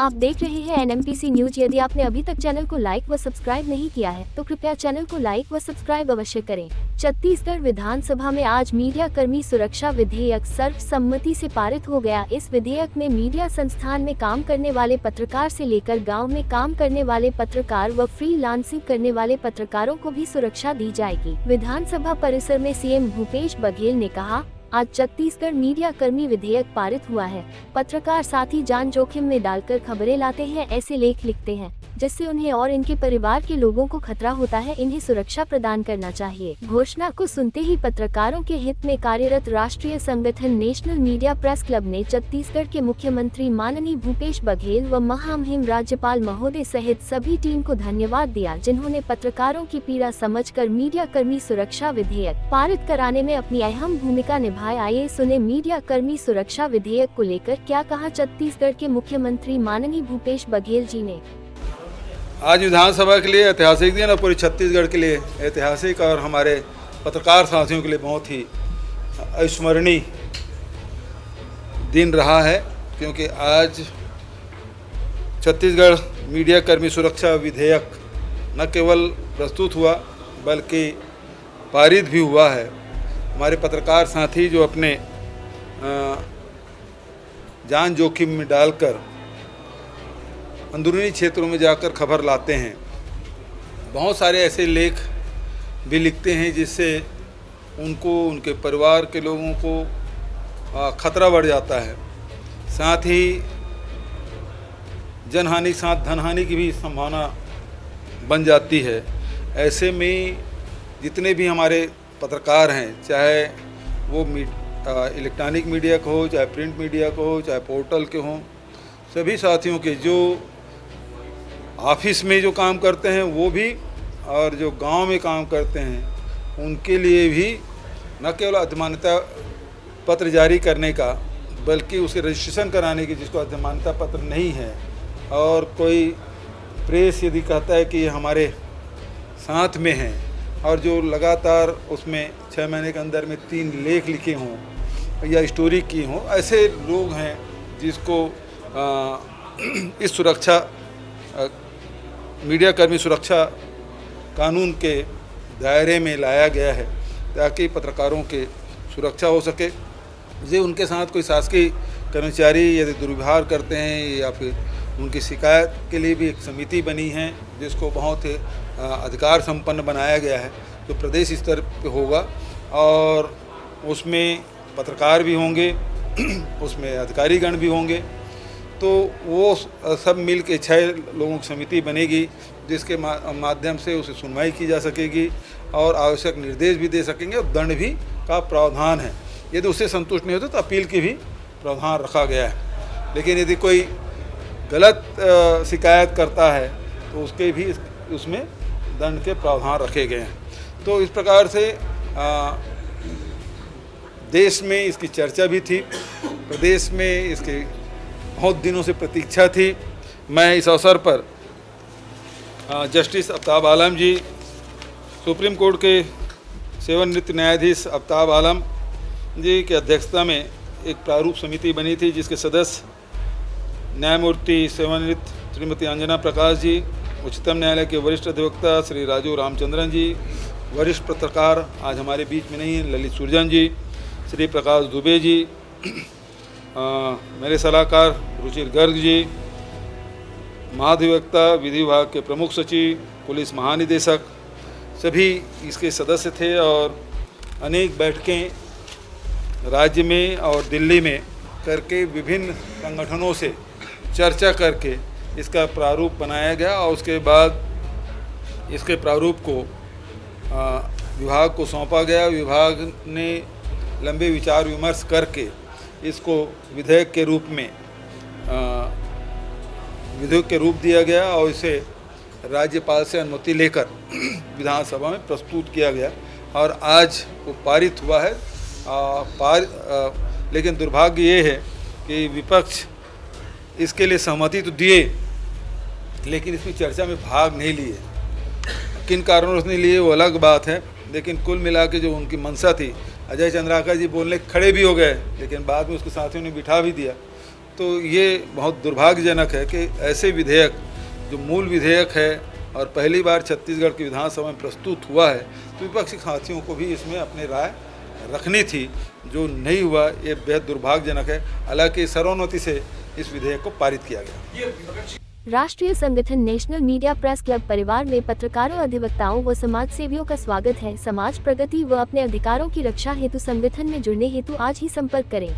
आप देख रहे हैं एनएमटीसी न्यूज। यदि आपने अभी तक चैनल को लाइक व सब्सक्राइब नहीं किया है तो कृपया चैनल को लाइक व सब्सक्राइब अवश्य करें। छत्तीसगढ़ विधानसभा में आज मीडिया कर्मी सुरक्षा विधेयक सर्वसम्मति से पारित हो गया। इस विधेयक में मीडिया संस्थान में काम करने वाले पत्रकार से लेकर गाँव में काम करने वाले पत्रकार व फ्रीलांसिंग करने वाले पत्रकारों को भी सुरक्षा दी जाएगी। विधानसभा परिसर में सीएम भूपेश बघेल ने कहा, आज छत्तीसगढ़ मीडिया कर्मी विधेयक पारित हुआ है। पत्रकार साथी जान जोखिम में डालकर खबरें लाते हैं, ऐसे लेख लिखते हैं जिससे उन्हें और इनके परिवार के लोगों को खतरा होता है। इन्हें सुरक्षा प्रदान करना चाहिए। घोषणा को सुनते ही पत्रकारों के हित में कार्यरत राष्ट्रीय संगठन नेशनल मीडिया प्रेस क्लब ने छत्तीसगढ़ के मुख्यमंत्री माननीय भूपेश बघेल व महामहिम राज्यपाल महोदय सहित सभी टीम को धन्यवाद दिया, जिन्होंने पत्रकारों की पीड़ा समझकर मीडिया कर्मी सुरक्षा विधेयक पारित कराने में अपनी अहम भूमिका निभाई। आइए सुने मीडिया कर्मी सुरक्षा विधेयक को लेकर क्या कहा छत्तीसगढ़ के मुख्यमंत्री माननीय भूपेश बघेल जी ने। आज विधानसभा के लिए ऐतिहासिक दिन और पूरे छत्तीसगढ़ के लिए ऐतिहासिक और हमारे पत्रकार साथियों के लिए बहुत ही अविस्मरणीय दिन रहा है, क्योंकि आज छत्तीसगढ़ मीडिया कर्मी सुरक्षा विधेयक न केवल प्रस्तुत हुआ बल्कि पारित भी हुआ है। हमारे पत्रकार साथी जो अपने जान जोखिम में डालकर अंदरूनी क्षेत्रों में जाकर खबर लाते हैं, बहुत सारे ऐसे लेख भी लिखते हैं जिससे उनको, उनके परिवार के लोगों को खतरा बढ़ जाता है। साथ ही जनहानि के साथ धनहानि की भी संभावना बन जाती है। ऐसे में जितने भी हमारे पत्रकार हैं, चाहे वो इलेक्ट्रॉनिक मीडिया को हो, चाहे प्रिंट मीडिया को हो, चाहे पोर्टल के हों, सभी साथियों के जो ऑफिस में जो काम करते हैं वो भी और जो गांव में काम करते हैं उनके लिए भी न केवल अधमान्यता पत्र जारी करने का बल्कि उसे रजिस्ट्रेशन कराने की, जिसको अधमान्यता पत्र नहीं है, और कोई प्रेस यदि कहता है कि हमारे साथ में है और जो लगातार उसमें 6 महीने के अंदर में 3 लेख लिखे हों या स्टोरी की हों, ऐसे लोग हैं जिसको इस सुरक्षा मीडिया कर्मी सुरक्षा कानून के दायरे में लाया गया है ताकि पत्रकारों के सुरक्षा हो सके। जे उनके साथ कोई शासकीय कर्मचारी यदि दुर्व्यवहार करते हैं या फिर उनकी शिकायत के लिए भी एक समिति बनी है जिसको बहुत अधिकार संपन्न बनाया गया है, तो प्रदेश स्तर पे होगा और उसमें पत्रकार भी होंगे, उसमें अधिकारीगण भी होंगे। तो वो सब मिल के 6 लोगों की समिति बनेगी जिसके माध्यम से उसे सुनवाई की जा सकेगी और आवश्यक निर्देश भी दे सकेंगे और दंड भी का प्रावधान है। यदि उससे संतुष्ट नहीं होते तो अपील की भी प्रावधान रखा गया है। लेकिन यदि कोई गलत शिकायत करता है तो उसके भी उसमें दंड के प्रावधान रखे गए हैं। तो इस प्रकार से देश में इसकी चर्चा भी थी, प्रदेश में इसके बहुत दिनों से प्रतीक्षा थी। मैं इस अवसर पर जस्टिस आफ्ताब आलम जी, सुप्रीम कोर्ट के सेवानिवृत्त न्यायाधीश आफ्ताब आलम जी की अध्यक्षता में एक प्रारूप समिति बनी थी जिसके सदस्य न्यायमूर्ति सेवानिवृत्त श्रीमती अंजना प्रकाश जी, उच्चतम न्यायालय के वरिष्ठ अधिवक्ता श्री राजू रामचंद्रन जी, वरिष्ठ पत्रकार आज हमारे बीच में नहीं हैं ललित सुरजन जी, श्री प्रकाश दुबे जी, मेरे सलाहकार रुचिर गर्ग जी, महाधिवक्ता, विधि विभाग के प्रमुख सचिव, पुलिस महानिदेशक, सभी इसके सदस्य थे और अनेक बैठकें राज्य में और दिल्ली में करके विभिन्न संगठनों से चर्चा करके इसका प्रारूप बनाया गया और उसके बाद इसके प्रारूप को विभाग को सौंपा गया। विभाग ने लंबे विचार विमर्श करके इसको विधेयक के रूप में विधेयक के रूप दिया गया और इसे राज्यपाल से अनुमति लेकर विधानसभा में प्रस्तुत किया गया और आज वो पारित हुआ है। लेकिन दुर्भाग्य ये है कि विपक्ष इसके लिए सहमति तो दिए लेकिन इसकी चर्चा में भाग नहीं लिए। किन कारणों से नहीं लिए वो अलग बात है, लेकिन कुल मिला के जो उनकी मंशा थी, अजय चंद्राकर जी बोलने खड़े भी हो गए लेकिन बाद में उसके साथियों ने बिठा भी दिया। तो ये बहुत दुर्भाग्यजनक है कि ऐसे विधेयक जो मूल विधेयक है और पहली बार छत्तीसगढ़ की विधानसभा में प्रस्तुत हुआ है, तो विपक्षी साथियों को भी इसमें अपनी राय रखनी थी, जो नहीं हुआ। ये बेहद दुर्भाग्यजनक है। हालांकि सर्वोन्नति से इस विधेयक को पारित किया गया। राष्ट्रीय संगठन नेशनल मीडिया प्रेस क्लब परिवार में पत्रकारों, अधिवक्ताओं व समाज सेवियों का स्वागत है। समाज प्रगति व अपने अधिकारों की रक्षा हेतु संगठन में जुड़ने हेतु आज ही संपर्क करें।